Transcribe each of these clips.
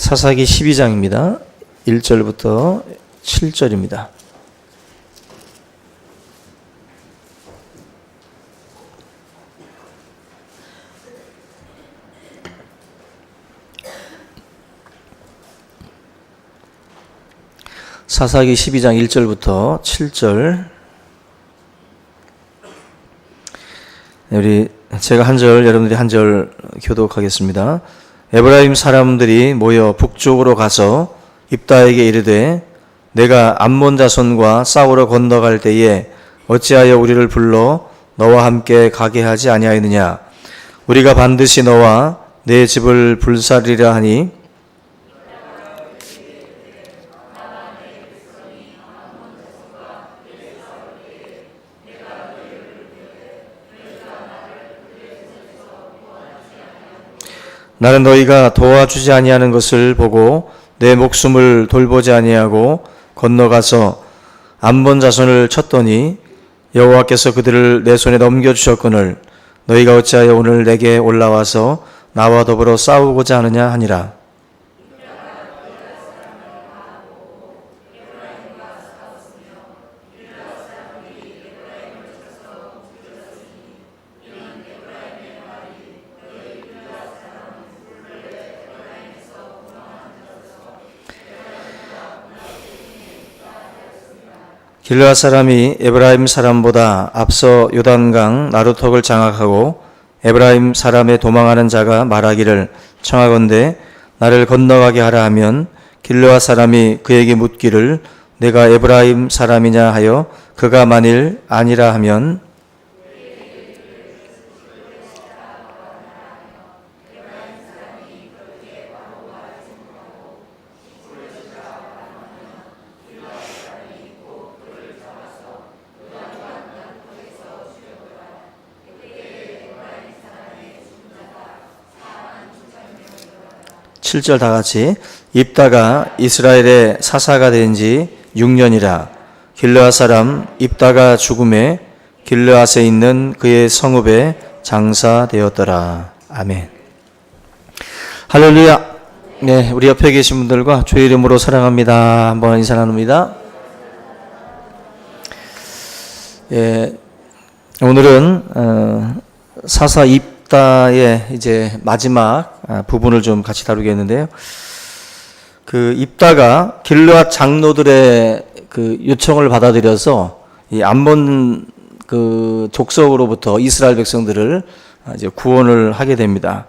사사기 12장입니다. 1절부터 7절입니다. 사사기 12장 1절부터 7절. 제가 한 절, 여러분들이 한 절 교독하겠습니다. 에브라임 사람들이 모여 북쪽으로 가서 입다에게 이르되 내가 암몬 자손과 싸우러 건너갈 때에 어찌하여 우리를 불러 너와 함께 가게 하지 아니하였느냐. 우리가 반드시 너와 내 집을 불사르리라 하니 나는 너희가 도와주지 아니하는 것을 보고 내 목숨을 돌보지 아니하고 건너가서 암몬 자손을 쳤더니 여호와께서 그들을 내 손에 넘겨주셨거늘 너희가 어찌하여 오늘 내게 올라와서 나와 더불어 싸우고자 하느냐 하니라. 길르앗 사람이 에브라임 사람보다 앞서 요단강 나루턱을 장악하고 에브라임 사람의 도망하는 자가 말하기를 청하건대 나를 건너가게 하라 하면 길르앗 사람이 그에게 묻기를 내가 에브라임 사람이냐 하여 그가 만일 아니라 하면 칠절 다 같이. 입다가 이스라엘의 사사가 된 지 6년이라 길르앗 사람 입다가 죽음에 길르앗에 있는 그의 성읍에 장사되었더라. 아멘. 할렐루야. 네, 우리 옆에 계신 분들과 주의 이름으로 사랑합니다 한번 인사 나눕니다. 예, 오늘은 사사 입다의 이제 마지막 부분을 좀 같이 다루겠는데요. 그 입다가 길르앗 장로들의 그 요청을 받아들여서 이 암몬 그 족속으로부터 이스라엘 백성들을 이제 구원을 하게 됩니다.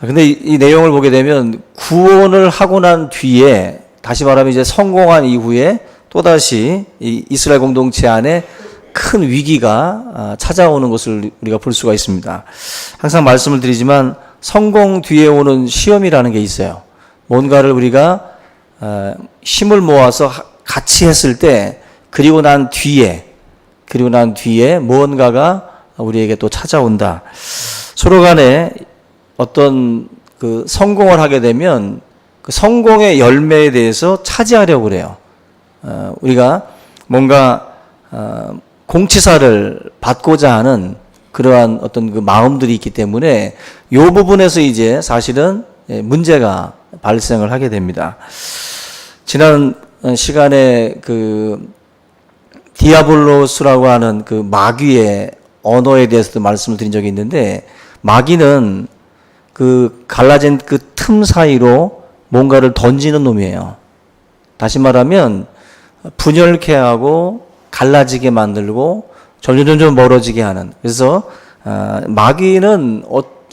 근데 이 내용을 보게 되면 구원을 하고 난 뒤에 다시 말하면 이제 성공한 이후에 또다시 이 이스라엘 공동체 안에 큰 위기가 찾아오는 것을 우리가 볼 수가 있습니다. 항상 말씀을 드리지만 성공 뒤에 오는 시험이라는 게 있어요. 뭔가를 우리가 힘을 모아서 같이 했을 때 그리고 난 뒤에 무언가가 우리에게 또 찾아온다. 서로 간에 어떤 그 성공을 하게 되면 그 성공의 열매에 대해서 차지하려고 그래요. 우리가 뭔가 공치사를 받고자 하는 그러한 어떤 그 마음들이 있기 때문에 이 부분에서 이제 사실은 문제가 발생을 하게 됩니다. 지난 시간에 그 디아블로스라고 하는 그 마귀의 언어에 대해서도 말씀을 드린 적이 있는데 마귀는 그 갈라진 그 틈 사이로 뭔가를 던지는 놈이에요. 다시 말하면 분열케 하고 갈라지게 만들고 점점 멀어지게 하는. 그래서 마귀는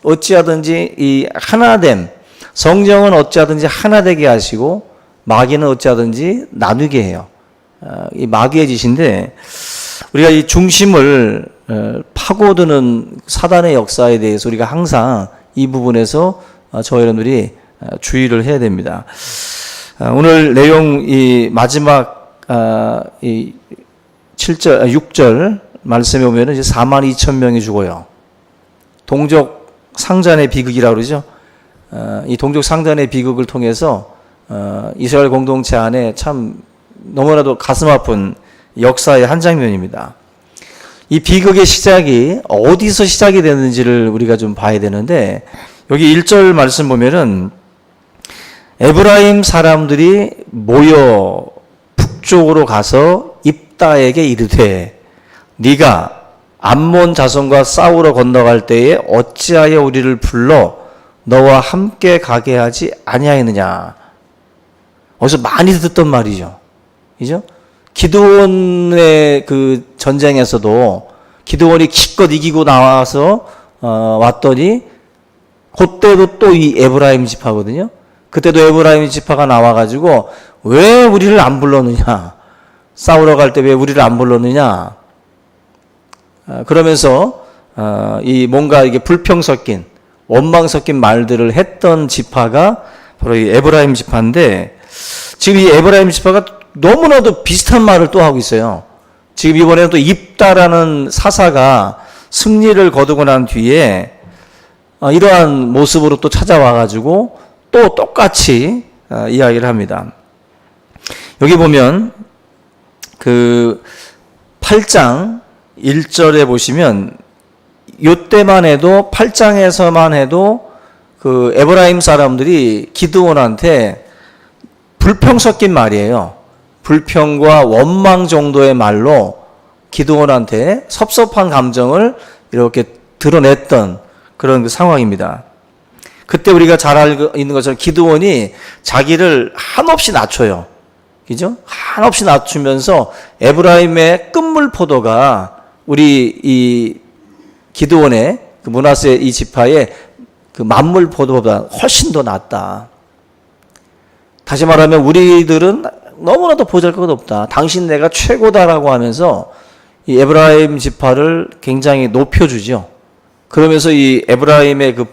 어찌하든지 이 하나됨, 성령은 어찌하든지 하나되게 하시고 마귀는 어찌하든지 나누게 해요. 이 마귀의 짓인데 우리가 이 중심을 파고드는 사단의 역사에 대해서 우리가 항상 이 부분에서 저희 여러분들이 주의를 해야 됩니다. 오늘 내용 이 마지막 이 7절, 6절 말씀에 보면 이제 42,000명이 죽어요. 동족 상잔의 비극이라고 그러죠. 이 동족 상잔의 비극을 통해서 이스라엘 공동체 안에 참 너무나도 가슴 아픈 역사의 한 장면입니다. 이 비극의 시작이 어디서 시작이 됐는지를 우리가 좀 봐야 되는데 여기 1절 말씀 보면은 에브라임 사람들이 모여 북쪽으로 가서 입다에게 이르되 네가 암몬 자손과 싸우러 건너갈 때에 어찌하여 우리를 불러 너와 함께 가게 하지 아니하였느냐. 어디서 많이 듣던 말이죠. 그죠? 기드온의 그 전쟁에서도 기드온이 기껏 이기고 나와서 왔더니 그때도 또 이 에브라임 지파거든요. 그때도 에브라임 지파가 나와가지고 왜 우리를 안 불렀느냐, 싸우러 갈 때 왜 우리를 안 불렀느냐, 그러면서 이 뭔가 이게 불평 섞인 원망 섞인 말들을 했던 지파가 바로 이 에브라임 지파인데, 지금 이 에브라임 지파가 너무나도 비슷한 말을 또 하고 있어요. 지금 이번에는 또 입다라는 사사가 승리를 거두고 난 뒤에 이러한 모습으로 또 찾아와가지고 또 똑같이 이야기를 합니다. 여기 보면 그 8장 1절에 보시면 요때만 해도 8장에서만 해도 그 에브라임 사람들이 기드온한테 불평 섞인 말이에요. 불평과 원망 정도의 말로 기드온한테 섭섭한 감정을 이렇게 드러냈던 그런 그 상황입니다. 그때 우리가 잘 알고 있는 것처럼 기드온이 자기를 한없이 낮춰요. 그죠? 한없이 낮추면서 에브라임의 끝물 포도가 우리 이 기드온의 그 므낫세 이 지파의 그 만물 포도보다 훨씬 더 낫다. 다시 말하면 우리들은 너무나도 보잘것없다. 당신 내가 최고다라고 하면서 이 에브라임 지파를 굉장히 높여주죠. 그러면서 이 에브라임의 그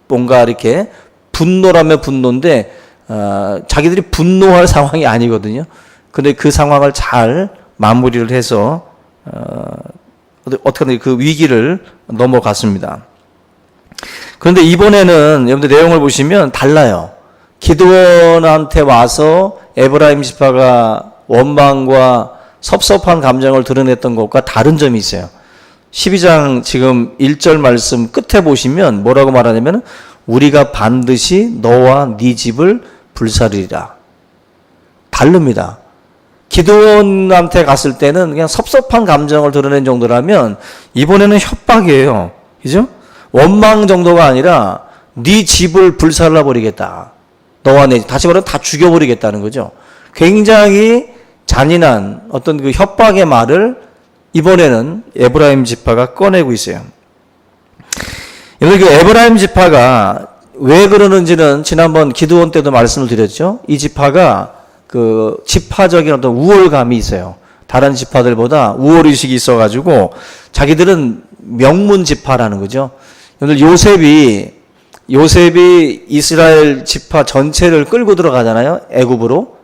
뭔가 이렇게 분노라면 분노인데 자기들이 분노할 상황이 아니거든요. 근데 그 상황을 잘 마무리를 해서 어떻게든 그 위기를 넘어갔습니다. 그런데 이번에는 여러분들 내용을 보시면 달라요. 기드온한테 와서 에브라임 지파가 원망과 섭섭한 감정을 드러냈던 것과 다른 점이 있어요. 12장 지금 1절 말씀 끝에 보시면 뭐라고 말하냐면 우리가 반드시 너와 네 집을 불사르리라. 다릅니다. 기드온한테 갔을 때는 그냥 섭섭한 감정을 드러낸 정도라면 이번에는 협박이에요. 그죠? 원망 정도가 아니라 네 집을 불살라 버리겠다. 너와 내 집, 다시 말하면 다 죽여버리겠다는 거죠. 굉장히 잔인한 어떤 그 협박의 말을 이번에는 에브라임 지파가 꺼내고 있어요. 여기 그 에브라임 지파가 왜 그러는지는 지난번 기드온 때도 말씀을 드렸죠. 이 지파가 그 지파적인 어떤 우월감이 있어요. 다른 지파들보다 우월의식이 있어가지고 자기들은 명문 지파라는 거죠. 오늘 요셉이 이스라엘 지파 전체를 끌고 들어가잖아요. 애굽으로.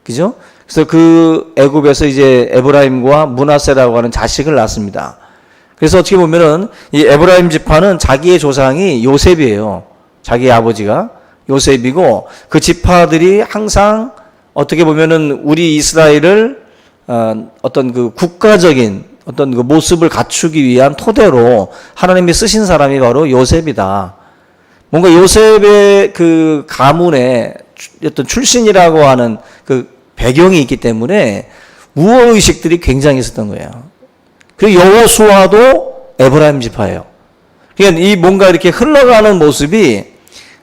그죠? 그래서 그 애굽에서 이제 에브라임과 므낫세라고 하는 자식을 낳습니다. 그래서 어떻게 보면은 이 에브라임 지파는 자기의 조상이 요셉이에요. 자기 아버지가 요셉이고 그 지파들이 항상 어떻게 보면은 우리 이스라엘을 어떤 그 국가적인 어떤 그 모습을 갖추기 위한 토대로 하나님이 쓰신 사람이 바로 요셉이다. 뭔가 요셉의 그 가문의 어떤 출신이라고 하는 그 배경이 있기 때문에 우월의식들이 굉장히 있었던 거예요. 그리고 여호수아도 에브라임 지파예요. 그러니까 이 뭔가 이렇게 흘러가는 모습이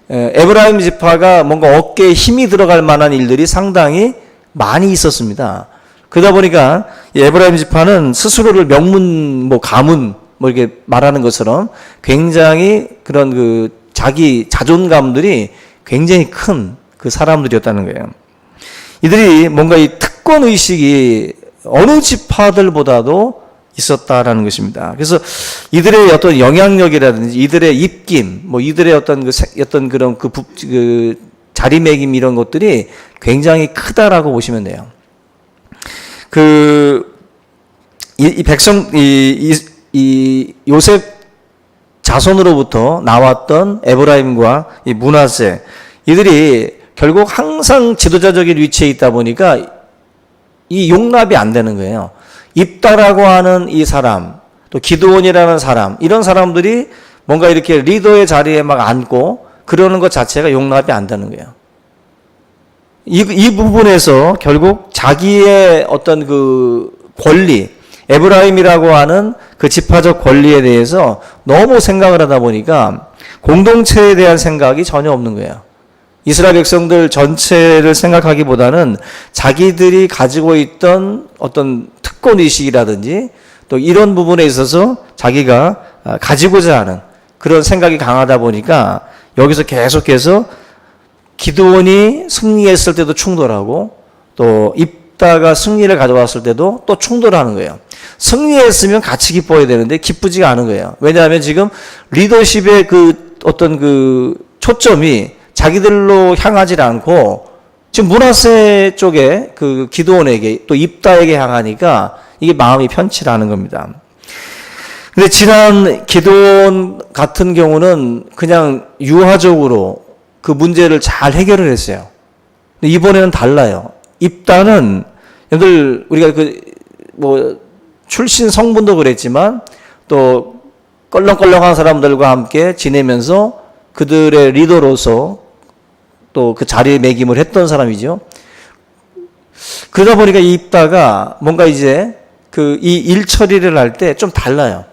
에브라임 지파가 뭔가 어깨에 힘이 들어갈 만한 일들이 상당히 많이 있었습니다. 그러다 보니까 이 에브라임 지파는 스스로를 명문, 가문, 이렇게 말하는 것처럼 굉장히 그런 그 자기 자존감들이 굉장히 큰 그 사람들이었다는 거예요. 이들이 뭔가 이 특권 의식이 어느 지파들보다도 있었다라는 것입니다. 그래서 이들의 어떤 영향력이라든지 이들의 입김, 이들의 어떤 그런 그 자리매김 이런 것들이 굉장히 크다라고 보시면 돼요. 이 요셉 자손으로부터 나왔던 에브라임과 이 므낫세, 이들이 결국 항상 지도자적인 위치에 있다 보니까 이 용납이 안 되는 거예요. 입다라고 하는 이 사람, 또 기드온이라는 사람, 이런 사람들이 뭔가 이렇게 리더의 자리에 막 앉고 그러는 것 자체가 용납이 안 되는 거예요. 이 부분에서 결국 자기의 어떤 그 권리, 에브라임이라고 하는 그 지파적 권리에 대해서 너무 생각을 하다 보니까 공동체에 대한 생각이 전혀 없는 거예요. 이스라엘 백성들 전체를 생각하기보다는 자기들이 가지고 있던 어떤 특권의식이라든지 또 이런 부분에 있어서 자기가 가지고자 하는 그런 생각이 강하다 보니까 여기서 계속해서 기드온이 승리했을 때도 충돌하고 또 입다가 승리를 가져왔을 때도 또 충돌하는 거예요. 승리했으면 같이 기뻐야 되는데 기쁘지가 않은 거예요. 왜냐하면 지금 리더십의 그 어떤 그 초점이 자기들로 향하지 않고 지금 므낫세 쪽에 그 기드온에게 또 입다에게 향하니까 이게 마음이 편치 않은 겁니다. 근데 지난 기드온 같은 경우는 그냥 유화적으로 그 문제를 잘 해결을 했어요. 근데 이번에는 달라요. 입다는 여러분들 우리가 그 뭐 출신 성분도 그랬지만 또 껄렁껄렁한 사람들과 함께 지내면서 그들의 리더로서 또 그 자리에 매김을 했던 사람이죠. 그러다 보니까 이 입다가 뭔가 이제 그 이 일 처리를 할 때 좀 달라요.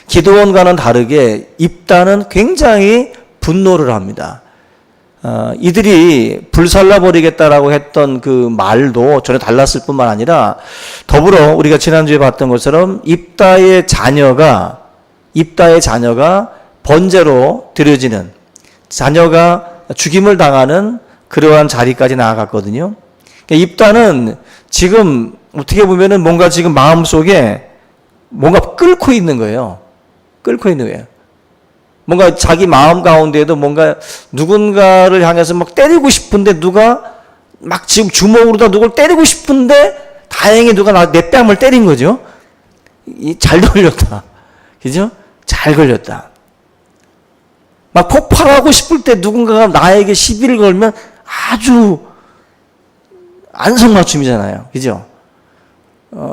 기드온과는 다르게 입다는 굉장히 분노를 합니다. 이들이 불살라버리겠다라고 했던 그 말도 전혀 달랐을 뿐만 아니라 더불어 우리가 지난주에 봤던 것처럼 입다의 자녀가 번제로 드려지는, 자녀가 죽임을 당하는 그러한 자리까지 나아갔거든요. 입다는 지금 어떻게 보면은 뭔가 지금 마음속에 뭔가 끓고 있는 거예요. 뭔가 자기 마음 가운데에도 뭔가 누군가를 향해서 막 때리고 싶은데 누가 막 지금 주먹으로 다 누굴 때리고 싶은데 다행히 누가 내 뺨을 때린 거죠. 잘 걸렸다. 그죠? 잘 걸렸다. 막 폭발하고 싶을 때 누군가가 나에게 시비를 걸면 아주 안성맞춤이잖아요. 그죠?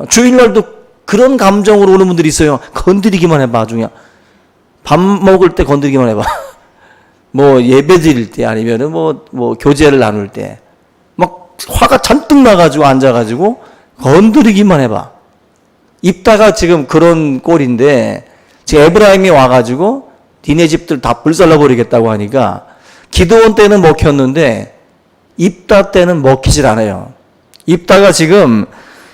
주일날도 그런 감정으로 오는 분들이 있어요. 건드리기만 해봐, 아주 그냥. 밥 먹을 때 건드리기만 해봐. 뭐 예배 드릴 때 아니면은 뭐 교제를 나눌 때. 막 화가 잔뜩 나가지고 앉아가지고 건드리기만 해봐. 입다가 지금 그런 꼴인데 지금 에브라임이 와가지고 니네 집들 다 불살라버리겠다고 하니까 기드온 때는 먹혔는데 입다 때는 먹히질 않아요. 입다가 지금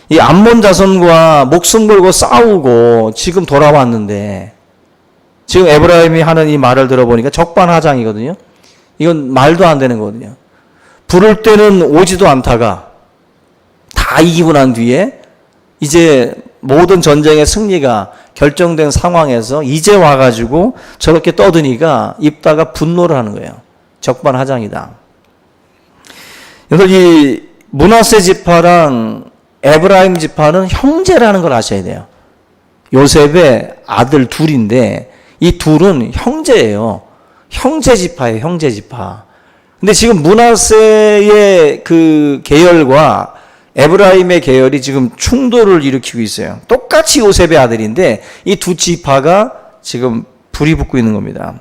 이 암몬 자손과 목숨 걸고 싸우고 지금 돌아왔는데 지금 에브라임이 하는 이 말을 들어보니까 적반하장이거든요. 이건 말도 안 되는 거거든요. 부를 때는 오지도 않다가 다 이기고 난 뒤에 이제 모든 전쟁의 승리가 결정된 상황에서 이제 와가지고 저렇게 떠드니까 입다가 분노를 하는 거예요. 적반하장이다. 그래서 이 므낫세 지파랑 에브라임 지파는 형제라는 걸 아셔야 돼요. 요셉의 아들 둘인데 이 둘은 형제예요. 형제 지파예요. 형제 지파. 근데 지금 므낫세의 그 계열과 에브라임의 계열이 지금 충돌을 일으키고 있어요. 똑같이 요셉의 아들인데 이 두 지파가 지금 불이 붙고 있는 겁니다.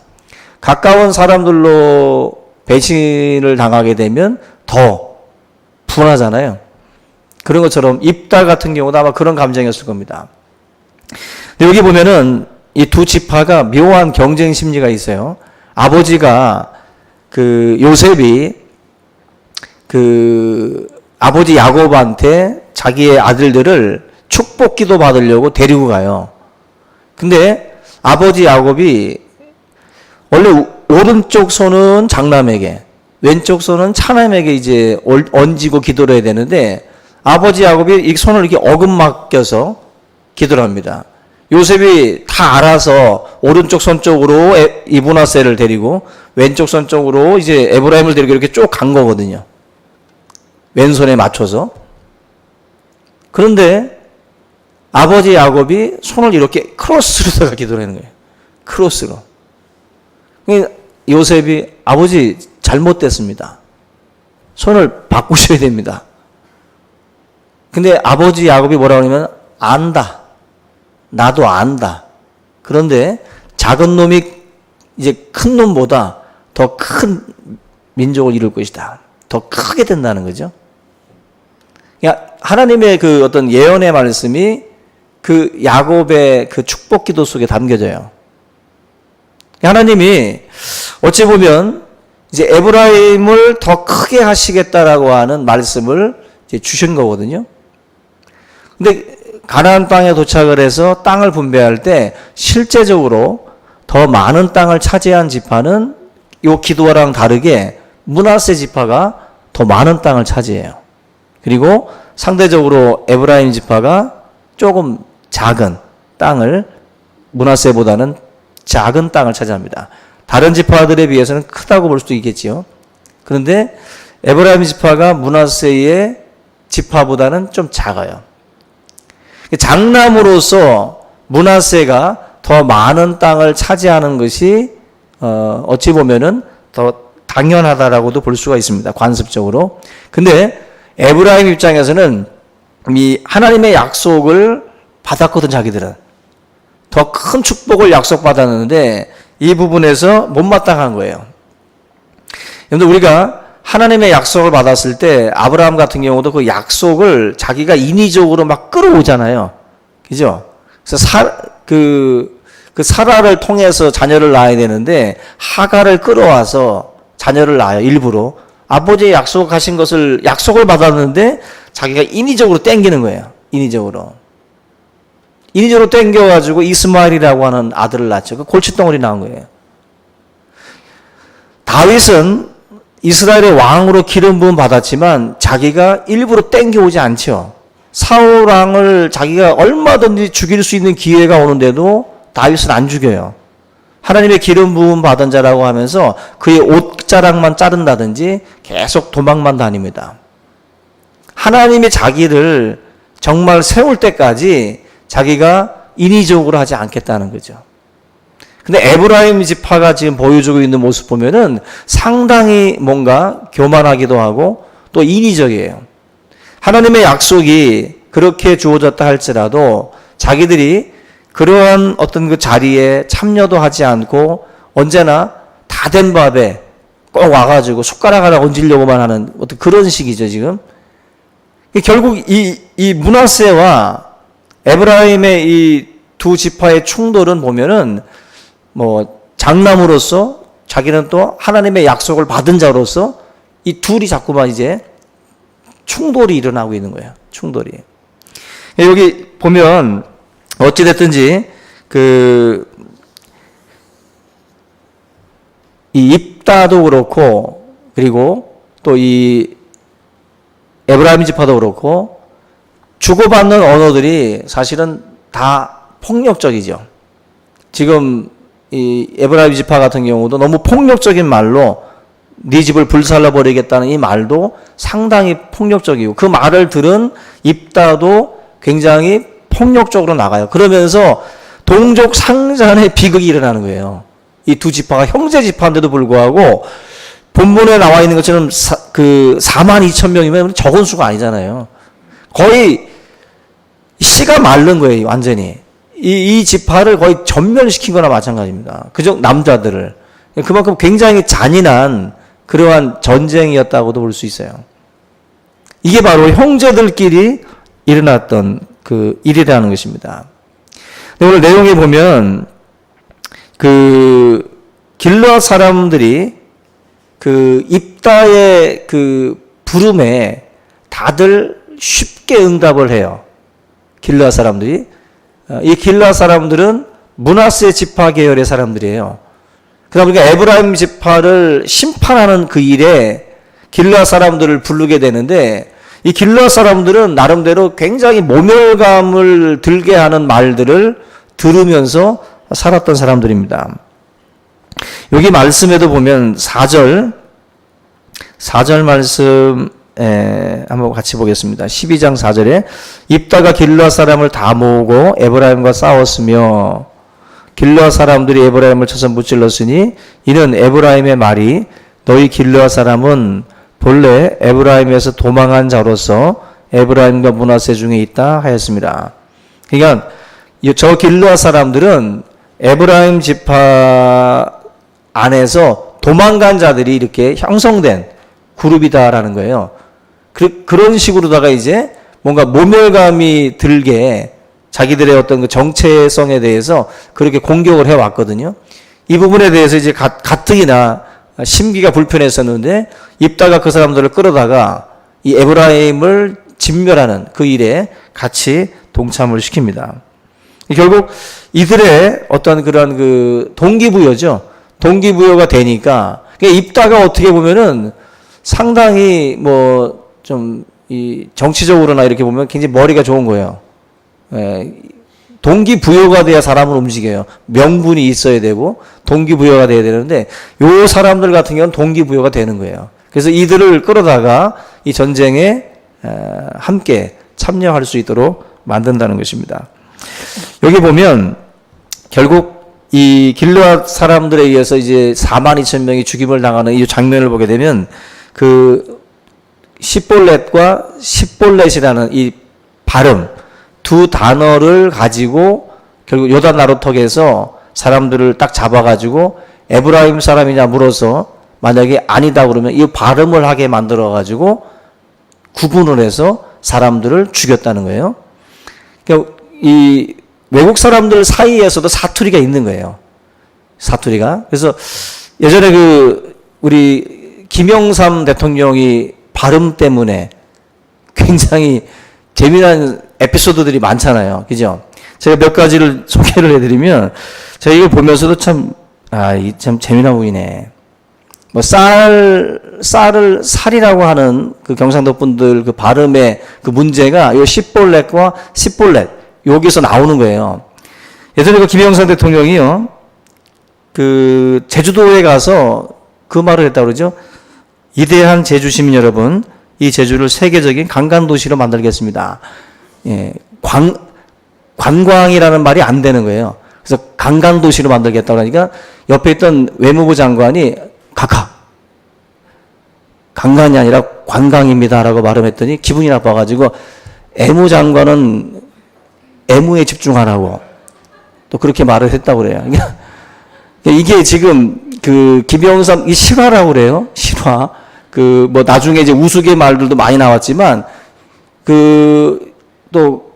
가까운 사람들로 배신을 당하게 되면 더 분하잖아요. 그런 것처럼 입다 같은 경우도 아마 그런 감정이었을 겁니다. 근데 여기 보면은 이 두 지파가 묘한 경쟁 심리가 있어요. 아버지가 그 요셉이 그 아버지 야곱한테 자기의 아들들을 축복 기도 받으려고 데리고 가요. 근데 아버지 야곱이 원래 오른쪽 손은 장남에게, 왼쪽 손은 차남에게 이제 얹고 기도를 해야 되는데 아버지 야곱이 이 손을 이렇게 어긋맡겨서 기도를 합니다. 요셉이 다 알아서 오른쪽 손 쪽으로 이 므낫세를 데리고 왼쪽 손 쪽으로 이제 에브라임을 데리고 이렇게 쭉 간 거거든요. 왼손에 맞춰서. 그런데 아버지 야곱이 손을 이렇게 크로스로다가 기도를 하는 거예요. 크로스로. 요셉이 아버지 잘못됐습니다. 손을 바꾸셔야 됩니다. 근데 아버지 야곱이 뭐라고 하냐면 안다. 나도 안다. 그런데 작은 놈이 이제 큰 놈보다 더 큰 민족을 이룰 것이다. 더 크게 된다는 거죠. 그러니까 하나님의 그 어떤 예언의 말씀이 그 야곱의 그 축복 기도 속에 담겨져요. 하나님이 어찌 보면 이제 에브라임을 더 크게 하시겠다라고 하는 말씀을 이제 주신 거거든요. 근데 가나안 땅에 도착을 해서 땅을 분배할 때 실제적으로 더 많은 땅을 차지한 지파는 이 기도와랑 다르게 므낫세 지파가 더 많은 땅을 차지해요. 그리고 상대적으로 에브라임 지파가 조금 작은 땅을, 므낫세보다는 작은 땅을 차지합니다. 다른 지파들에 비해서는 크다고 볼 수도 있겠지요. 그런데 에브라임 지파가 므낫세의 지파보다는 좀 작아요. 장남으로서 므낫세가 더 많은 땅을 차지하는 것이 어찌 보면은 더 당연하다라고도 볼 수가 있습니다. 관습적으로. 근데 에브라임 입장에서는 이 하나님의 약속을 받았거든. 자기들은 더 큰 축복을 약속받았는데 이 부분에서 못마땅한 거예요. 여러분들, 우리가 하나님의 약속을 받았을 때 아브라함 같은 경우도 그 약속을 자기가 인위적으로 막 끌어오잖아요. 그죠? 그래서 그 사라를 통해서 자녀를 낳아야 되는데 하갈을 끌어와서 자녀를 낳아요. 일부러. 아버지의 약속하신 것을, 약속을 받았는데 자기가 인위적으로 땡기는 거예요. 인위적으로 땡겨가지고 이스마엘이라고 하는 아들을 낳죠. 그 골칫덩어리 나온 거예요. 다윗은 이스라엘의 왕으로 기름 부음 받았지만 자기가 일부러 땡겨오지 않죠. 사울 왕을 자기가 얼마든지 죽일 수 있는 기회가 오는데도 다윗은 안 죽여요. 하나님의 기름 부음 받은 자라고 하면서 그의 옷자락만 자른다든지 계속 도망만 다닙니다. 하나님이 자기를 정말 세울 때까지 자기가 인위적으로 하지 않겠다는 거죠. 근데 에브라임 지파가 지금 보여주고 있는 모습 보면은 상당히 뭔가 교만하기도 하고 또 인위적이에요. 하나님의 약속이 그렇게 주어졌다 할지라도 자기들이 그러한 어떤 그 자리에 참여도 하지 않고 언제나 다 된 밥에 꼭 와가지고 숟가락 하나 얹으려고만 하는 어떤 그런 식이죠, 지금. 결국 이 므낫세와 에브라임의 이 두 지파의 충돌은 보면은 뭐 장남으로서 자기는 또 하나님의 약속을 받은 자로서 이 둘이 자꾸만 이제 충돌이 일어나고 있는 거예요. 충돌이. 여기 보면 어찌됐든지 이 입다도 그렇고 그리고 또 이 에브라임 지파도 그렇고 주고받는 언어들이 사실은 다 폭력적이죠. 지금 이 에브라임 지파 같은 경우도 너무 폭력적인 말로 네 집을 불살라 버리겠다는 이 말도 상당히 폭력적이고 그 말을 들은 입다도 굉장히 폭력적으로 나가요. 그러면서 동족 상잔의 비극이 일어나는 거예요. 이 두 지파가 형제 지파인데도 불구하고 본문에 나와 있는 것처럼 42,000명이면 적은 수가 아니잖아요. 거의 씨가 마른 거예요. 완전히. 이 지파를 거의 전멸시킨 거나 마찬가지입니다. 그저 남자들을. 그만큼 굉장히 잔인한 그러한 전쟁이었다고도 볼 수 있어요. 이게 바로 형제들끼리 일어났던 그 일이라는 것입니다. 오늘 내용에 보면 길르앗 사람들이 입다의 부름에 다들 쉽게 응답을 해요. 길르앗 사람들이. 이 길르앗 사람들은 므낫세 지파 계열의 사람들이에요. 그러다 보니까 에브라임 지파를 심판하는 그 일에 길르앗 사람들을 부르게 되는데 이 길르앗 사람들은 나름대로 굉장히 모멸감을 들게 하는 말들을 들으면서 살았던 사람들입니다. 여기 말씀에도 보면 4절 말씀 한번 같이 보겠습니다. 12장 4절에 입다가 길르앗 사람을 다 모으고 에브라임과 싸웠으며 길르앗 사람들이 에브라임을 쳐서 무찔렀으니 이는 에브라임의 말이 너희 길르앗 사람은 본래 에브라임에서 도망한 자로서 에브라임과 므낫세 중에 있다 하였습니다. 그러니까 저 길르앗 사람들은 에브라임 지파 안에서 도망간 자들이 이렇게 형성된 그룹이다라는 거예요. 그런 식으로다가 이제 뭔가 모멸감이 들게 자기들의 어떤 그 정체성에 대해서 그렇게 공격을 해왔거든요. 이 부분에 대해서 이제 가뜩이나 심기가 불편했었는데 입다가 그 사람들을 끌어다가 이 에브라임을 진멸하는 그 일에 같이 동참을 시킵니다. 결국 이들의 어떤 그런 그 동기부여죠. 동기부여가 되니까 입다가 어떻게 보면은 상당히 뭐 좀 이 정치적으로나 이렇게 보면 굉장히 머리가 좋은 거예요. 예, 동기부여가 돼야 사람을 움직여요. 명분이 있어야 되고 동기부여가 돼야 되는데 요 사람들 같은 경우는 동기부여가 되는 거예요. 그래서 이들을 끌어다가 이 전쟁에 함께 참여할 수 있도록 만든다는 것입니다. 여기 보면 결국 이 길르앗 사람들에 의해서 이제 42,000명이 죽임을 당하는 이 장면을 보게 되면 그 시볼렛과 시볼렛이라는 이 발음 두 단어를 가지고 결국 요단 나루턱에서 사람들을 딱 잡아가지고 에브라임 사람이냐 물어서 만약에 아니다 그러면 이 발음을 하게 만들어가지고 구분을 해서 사람들을 죽였다는 거예요. 그러니까 이 외국 사람들 사이에서도 사투리가 있는 거예요. 사투리가. 그래서 예전에 그 우리 김영삼 대통령이 발음 때문에 굉장히 재미난 에피소드들이 많잖아요. 그죠? 제가 몇 가지를 소개를 해드리면 제가 이걸 보면서도 참 재미난 부분이네. 뭐 쌀을 살이라고 하는 그 경상도 분들 그 발음의 그 문제가 요 시볼렛과 시볼렛 여기서 나오는 거예요. 예전에 그 김영삼 대통령이요. 그 제주도에 가서 그 말을 했다고 그러죠. 이대한 제주 시민 여러분, 이 제주를 세계적인 관광 도시로 만들겠습니다. 예, 관광이라는 말이 안 되는 거예요. 그래서 관광 도시로 만들겠다고 하니까 옆에 있던 외무부 장관이 관광이 아니라 관광입니다라고 말했더니 기분이 나빠가지고 애무 장관은 애무에 집중하라고 또 그렇게 말을 했다고 그래요. 그러니까 이게 지금 그 김영삼 이 실화라고 그래요. 실화. 그 뭐 나중에 이제 우스갯 말들도 많이 나왔지만 그 또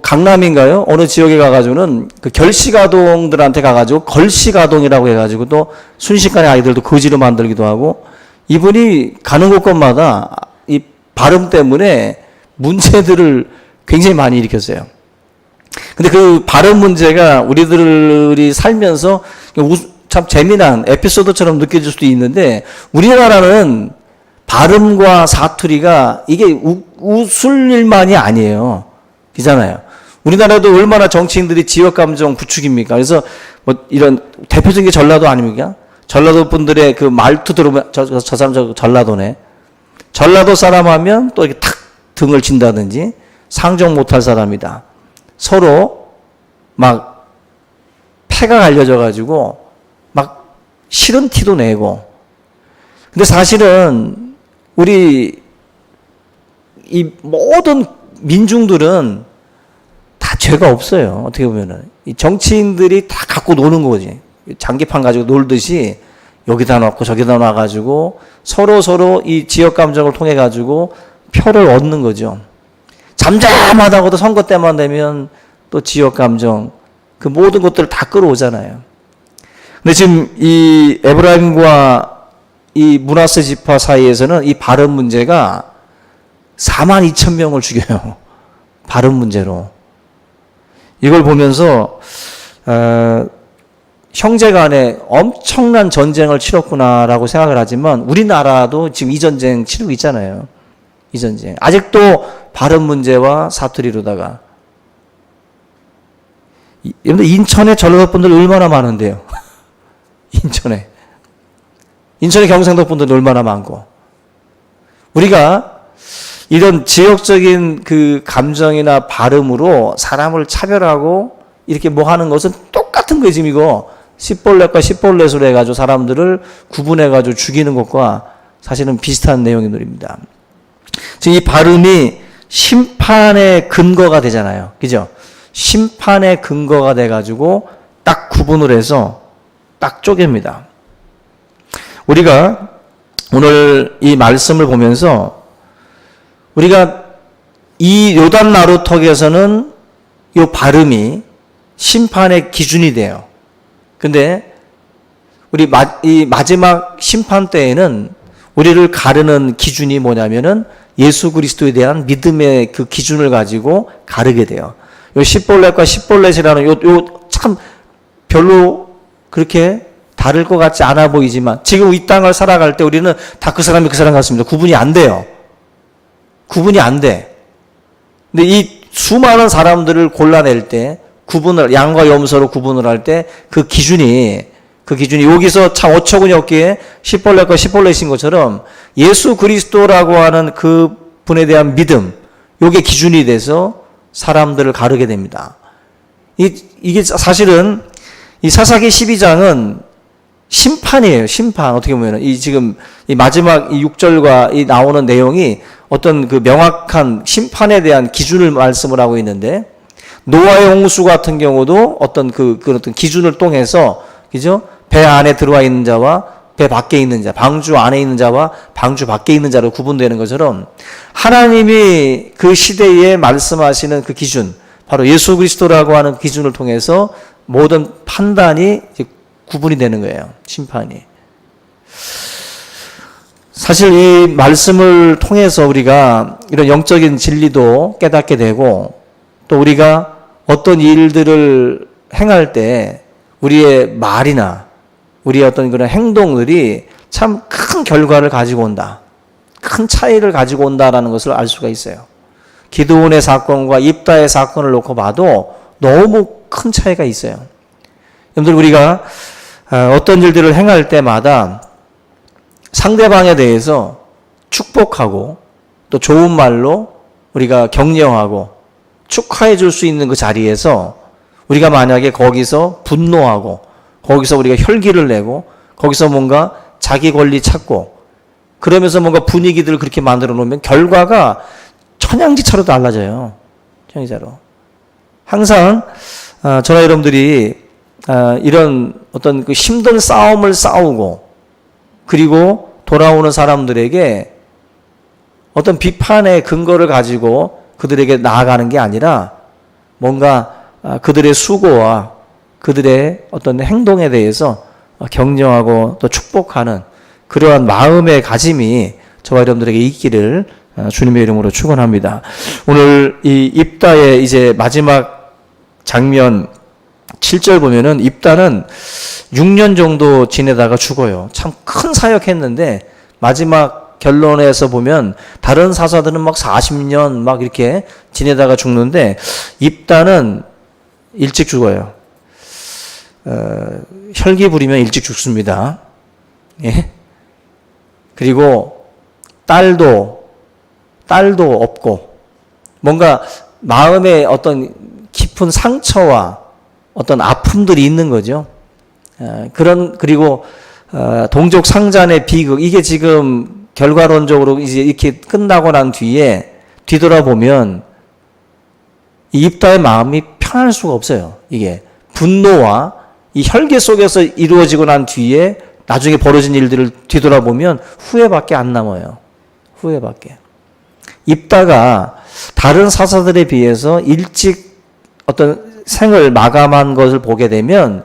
강남인가요? 어느 지역에 가가지고는 그 결식아동들한테 가가지고 걸식아동이라고 해가지고 또 순식간에 아이들도 거지로 만들기도 하고 이분이 가는 곳곳마다 이 발음 때문에 문제들을 굉장히 많이 일으켰어요. 근데 그 발음 문제가 우리들이 살면서 참 재미난 에피소드처럼 느껴질 수도 있는데 우리나라는 발음과 사투리가 이게 웃을 일만이 아니에요. 그잖아요. 우리나라도 얼마나 정치인들이 지역감정 부추깁니까? 그래서 뭐 이런 대표적인 게 전라도 아닙니까? 전라도 분들의 그 말투 들으면 저 사람 전라도네. 전라도 사람 하면 또 이렇게 탁 등을 친다든지 상종 못할 사람이다. 서로 막 패가 갈려져 가지고 막 싫은 티도 내고. 근데 사실은 우리 이 모든 민중들은 다 죄가 없어요. 어떻게 보면은 이 정치인들이 다 갖고 노는 거지. 장기판 가지고 놀듯이 여기다 놓고 저기다 놔가지고 서로 이 지역 감정을 통해 가지고 표를 얻는 거죠. 잠잠하다고도 선거 때만 되면 또 지역 감정 그 모든 것들을 다 끌어오잖아요. 근데 지금 이 에브라임과 이 므낫세 지파 사이에서는 이 발음 문제가 42,000명을 죽여요. 발음 문제로. 이걸 보면서 형제간에 엄청난 전쟁을 치렀구나라고 생각을 하지만 우리나라도 지금 이 전쟁 치르고 있잖아요. 이 전쟁. 아직도 발음 문제와 사투리로다가. 여러분들 인천에 전라도 분들 얼마나 많은데요. 인천에 경상도 분들 얼마나 많고. 우리가 이런 지역적인 그 감정이나 발음으로 사람을 차별하고 이렇게 뭐 하는 것은 똑같은 거예요, 지금 이거. 시볼렛과 시볼렛으로 해가지고 사람들을 구분해가지고 죽이는 것과 사실은 비슷한 내용입니다. 지금 이 발음이 심판의 근거가 되잖아요. 그죠? 심판의 근거가 돼가지고 딱 구분을 해서 딱 쪼갭니다. 우리가 오늘 이 말씀을 보면서 우리가 이 요단 나루턱에서는 이 발음이 심판의 기준이 돼요. 근데 우리 이 마지막 심판 때에는 우리를 가르는 기준이 뭐냐면은 예수 그리스도에 대한 믿음의 그 기준을 가지고 가르게 돼요. 요 십볼렛과 십볼렛이라는 요 참 별로 그렇게 다를 것 같지 않아 보이지만 지금 이 땅을 살아갈 때 우리는 다 그 사람이 그 사람 같습니다. 구분이 안 돼요. 구분이 안 돼. 근데 이 수많은 사람들을 골라낼 때 구분을 양과 염소로 구분을 할 때 그 기준이 여기서 참 어처구니 없게 십볼렛과 십볼렛인 것처럼 예수 그리스도라고 하는 그 분에 대한 믿음, 요게 기준이 돼서 사람들을 가르게 됩니다. 이게 사실은 이 사사기 12장은 심판이에요. 심판. 어떻게 보면 이 지금 이 마지막 이 6절과 이 나오는 내용이 어떤 그 명확한 심판에 대한 기준을 말씀을 하고 있는데 노아의 홍수 같은 경우도 어떤 그 어떤 기준을 통해서 그죠? 배 안에 들어와 있는 자와 배 밖에 있는 자, 방주 안에 있는 자와 방주 밖에 있는 자로 구분되는 것처럼 하나님이 그 시대에 말씀하시는 그 기준, 바로 예수 그리스도라고 하는 기준을 통해서 모든 판단이 구분이 되는 거예요. 심판이. 사실 이 말씀을 통해서 우리가 이런 영적인 진리도 깨닫게 되고 또 우리가 어떤 일들을 행할 때 우리의 말이나 우리의 어떤 그런 행동들이 참 큰 결과를 가지고 온다. 큰 차이를 가지고 온다라는 것을 알 수가 있어요. 기드온의 사건과 입다의 사건을 놓고 봐도 너무 큰 차이가 있어요. 여러분들 우리가 어떤 일들을 행할 때마다 상대방에 대해서 축복하고 또 좋은 말로 우리가 격려하고 축하해 줄 수 있는 그 자리에서 우리가 만약에 거기서 분노하고 거기서 우리가 혈기를 내고 거기서 뭔가 자기 권리 찾고 그러면서 뭔가 분위기들을 그렇게 만들어 놓으면 결과가 천양지차로 달라져요. 천양지차로. 항상 저나 여러분들이 이런 어떤 그 힘든 싸움을 싸우고 그리고 돌아오는 사람들에게 어떤 비판의 근거를 가지고 그들에게 나아가는 게 아니라 뭔가 그들의 수고와 그들의 어떤 행동에 대해서 격려하고 또 축복하는 그러한 마음의 가짐이 저와 여러분들에게 있기를 주님의 이름으로 축원합니다. 오늘 이 입다의 이제 마지막 장면 7절 보면은 입다는 6년 정도 지내다가 죽어요. 참 큰 사역했는데 마지막 결론에서 보면 다른 사사들은 막 40년 막 이렇게 지내다가 죽는데 입다는 일찍 죽어요. 혈기 부리면 일찍 죽습니다. 예? 그리고 딸도 없고 뭔가 마음에 어떤 깊은 상처와 어떤 아픔들이 있는 거죠. 그리고 동족 상잔의 비극, 이게 지금 결과론적으로 이제 이렇게 끝나고 난 뒤에 뒤돌아보면 이 입다의 마음이 편할 수가 없어요. 이게 분노와 이 혈기 속에서 이루어지고 난 뒤에 나중에 벌어진 일들을 뒤돌아보면 후회밖에 안 남아요. 후회밖에. 입다가 다른 사사들에 비해서 일찍 어떤 생을 마감한 것을 보게 되면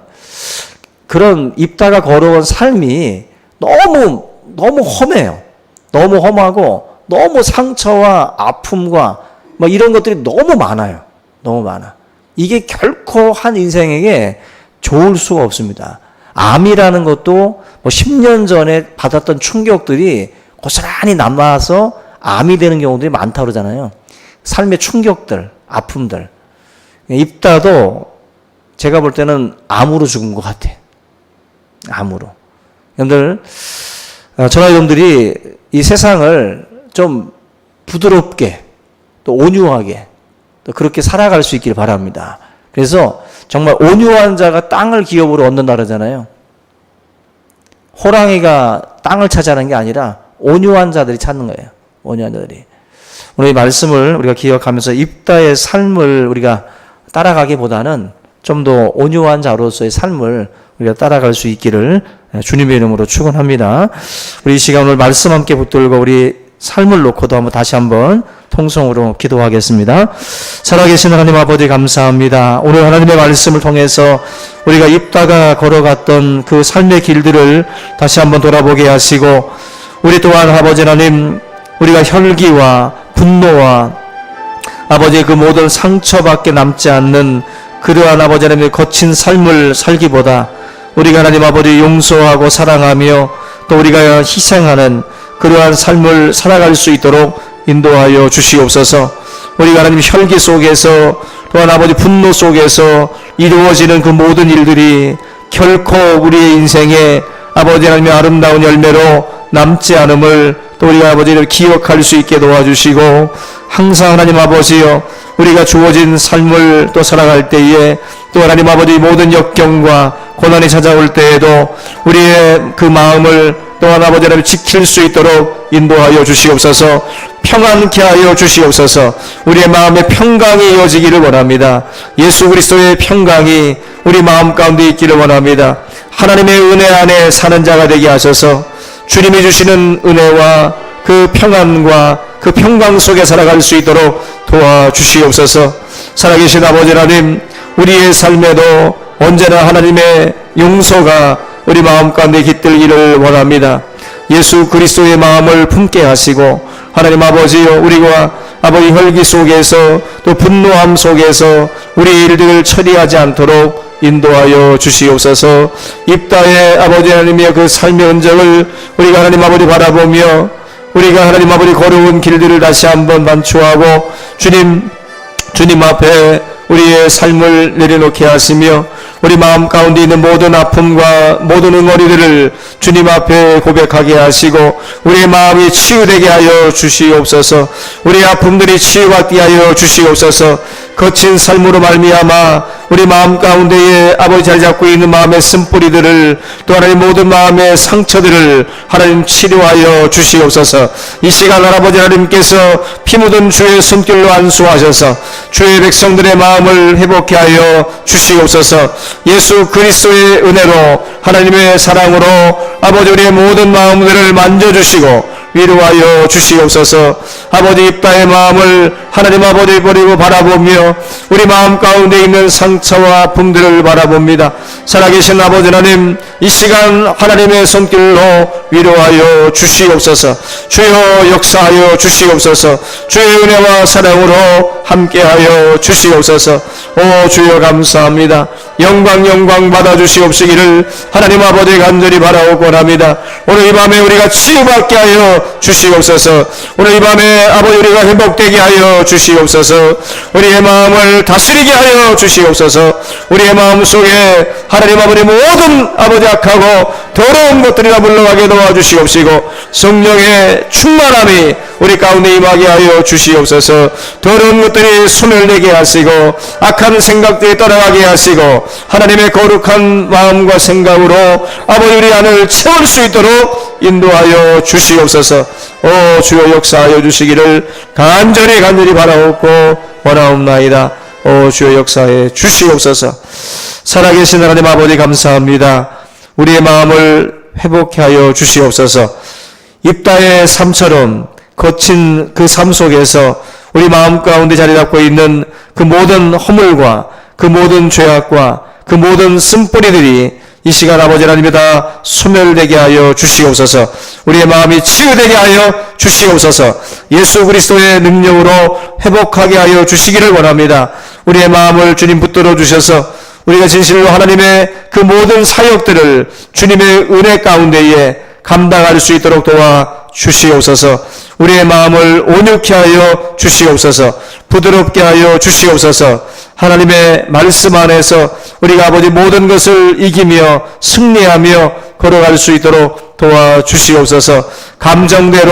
그런 입다가 걸어온 삶이 너무 험해요. 너무 험하고 너무 상처와 아픔과 뭐 이런 것들이 너무 많아요. 너무 많아. 이게 결코 한 인생에게 좋을 수가 없습니다. 암이라는 것도 뭐 10년 전에 받았던 충격들이 고스란히 남아서 암이 되는 경우들이 많다고 그러잖아요. 삶의 충격들, 아픔들. 입다도 제가 볼 때는 암으로 죽은 것 같아. 암으로. 여러분들, 저와 여러분들이 이 세상을 좀 부드럽게 또 온유하게 또 그렇게 살아갈 수 있기를 바랍니다. 그래서 정말 온유한 자가 땅을 기업으로 얻는다 그러잖아요. 호랑이가 땅을 차지하는 게 아니라 온유한 자들이 찾는 거예요. 온유한 자들이. 오늘 이 말씀을 우리가 기억하면서 입다의 삶을 우리가 따라가기보다는 좀 더 온유한 자로서의 삶을 우리가 따라갈 수 있기를 주님의 이름으로 축원합니다. 우리 이 시간 오늘 말씀 함께 붙들고 우리 삶을 놓고도 다시 한번 통성으로 기도하겠습니다. 살아계신 하나님 아버지 감사합니다. 오늘 하나님의 말씀을 통해서 우리가 입다가 걸어갔던 그 삶의 길들을 다시 한번 돌아보게 하시고, 우리 또한 아버지 하나님, 우리가 혈기와 분노와 아버지의 그 모든 상처밖에 남지 않는 그러한 아버지 하나님의 거친 삶을 살기보다 우리가 하나님 아버지 용서하고 사랑하며 또 우리가 희생하는 그러한 삶을 살아갈 수 있도록 인도하여 주시옵소서. 우리가 하나님 혈기 속에서 또한 아버지 분노 속에서 이루어지는 그 모든 일들이 결코 우리의 인생에 아버지 하나님의 아름다운 열매로 남지 않음을 또 우리가 아버지를 기억할 수 있게 도와주시고, 항상 하나님 아버지여 우리가 주어진 삶을 또 살아갈 때에 또 하나님 아버지 모든 역경과 고난이 찾아올 때에도 우리의 그 마음을 또한 아버지 하나님 지킬 수 있도록 인도하여 주시옵소서. 평안케 하여 주시옵소서. 우리의 마음에 평강이 이어지기를 원합니다. 예수 그리스도의 평강이 우리 마음 가운데 있기를 원합니다. 하나님의 은혜 안에 사는 자가 되게 하셔서 주님이 주시는 은혜와 그 평안과 그 평강 속에 살아갈 수 있도록 도와주시옵소서. 살아계신 아버지 하나님, 우리의 삶에도 언제나 하나님의 용서가 우리 마음 가운데 깃들기를 원합니다. 예수 그리스도의 마음을 품게 하시고, 하나님 아버지여 우리가 아버지 혈기 속에서 또 분노함 속에서 우리 일들을 처리하지 않도록 인도하여 주시옵소서. 입다의 아버지 하나님의 그 삶의 흔적을 우리가 하나님 아버지 바라보며 우리가 하나님 아버지 걸어온 길들을 다시 한번 반추하고 주님 앞에 우리의 삶을 내려놓게 하시며 우리 마음 가운데 있는 모든 아픔과 모든 응어리들을 주님 앞에 고백하게 하시고 우리의 마음이 치유되게 하여 주시옵소서. 우리의 아픔들이 치유받게 하여 주시옵소서. 거친 삶으로 말미암아 우리 마음 가운데에 아버지 자리 잡고 있는 마음의 쓴뿌리들을 또 하나님 모든 마음의 상처들을 하나님 치료하여 주시옵소서. 이 시간 아버지 하나님께서 피 묻은 주의 손길로 안수하셔서 주의 백성들의 마음을 회복케 하여 주시옵소서. 예수 그리스도의 은혜로 하나님의 사랑으로 아버지 우리의 모든 마음들을 만져주시고 위로하여 주시옵소서. 아버지 입다의 마음을 하나님 아버지 버리고 바라보며 우리 마음 가운데 있는 상처와 아픔들을 바라봅니다. 살아계신 아버지 하나님, 이 시간 하나님의 손길로 위로하여 주시옵소서. 주여 역사하여 주시옵소서. 주의 은혜와 사랑으로 함께하여 주시옵소서. 오 주여 감사합니다. 영광 받아주시옵시기를 하나님 아버지 간절히 바라오고 합니다. 오늘 이 밤에 우리가 치유받게 하여 주시옵소서. 오늘 이 밤에 아버지 우리가 회복되게 하여 주시옵소서. 우리의 마음을 다스리게 하여 주시옵소서. 우리의 마음 속에 하나님 아버지 모든 아버지 악하고 더러운 것들이나 물러가게 도와주시옵시고 성령의 충만함이 우리 가운데 임하게 하여 주시옵소서. 더러운 것들이 소멸되게 하시고 악한 생각들이 떠나가게 하시고 하나님의 거룩한 마음과 생각으로 아버지 우리 안을 채울 수 있도록 인도하여 주시옵소서. 오 주여 역사하여 주시기를 간절히 바라옵고 원하옵나이다. 오 주여 역사해 주시옵소서. 살아계신 하나님 아버지 감사합니다. 우리의 마음을 회복케 하여 주시옵소서. 입다의 삶처럼 거친 그 삶 속에서 우리 마음 가운데 자리 잡고 있는 그 모든 허물과 그 모든 죄악과 그 모든 쓴뿌리들이 이 시간 아버지 하나님이 다 소멸되게 하여 주시옵소서. 우리의 마음이 치유되게 하여 주시옵소서. 예수 그리스도의 능력으로 회복하게 하여 주시기를 원합니다. 우리의 마음을 주님 붙들어 주셔서 우리가 진실로 하나님의 그 모든 사역들을 주님의 은혜 가운데에 감당할 수 있도록 도와 주시옵소서. 우리의 마음을 온유케 하여 주시옵소서. 부드럽게 하여 주시옵소서. 하나님의 말씀 안에서 우리가 아버지 모든 것을 이기며 승리하며 걸어갈 수 있도록 도와주시옵소서. 감정대로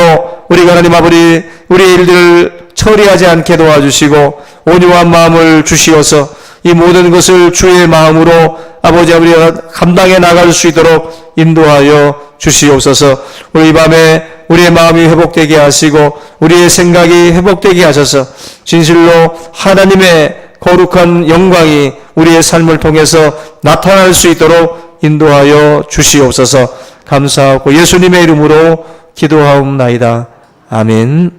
우리가 하나님 아버지 우리의 일들을 처리하지 않게 도와주시고 온유한 마음을 주시어서 이 모든 것을 주의 마음으로 아버지 우리가 감당해 나갈 수 있도록 인도하여 주시옵소서. 우리 밤에 우리의 마음이 회복되게 하시고 우리의 생각이 회복되게 하셔서 진실로 하나님의 거룩한 영광이 우리의 삶을 통해서 나타날 수 있도록 인도하여 주시옵소서. 감사하고 예수님의 이름으로 기도하옵나이다. 아멘.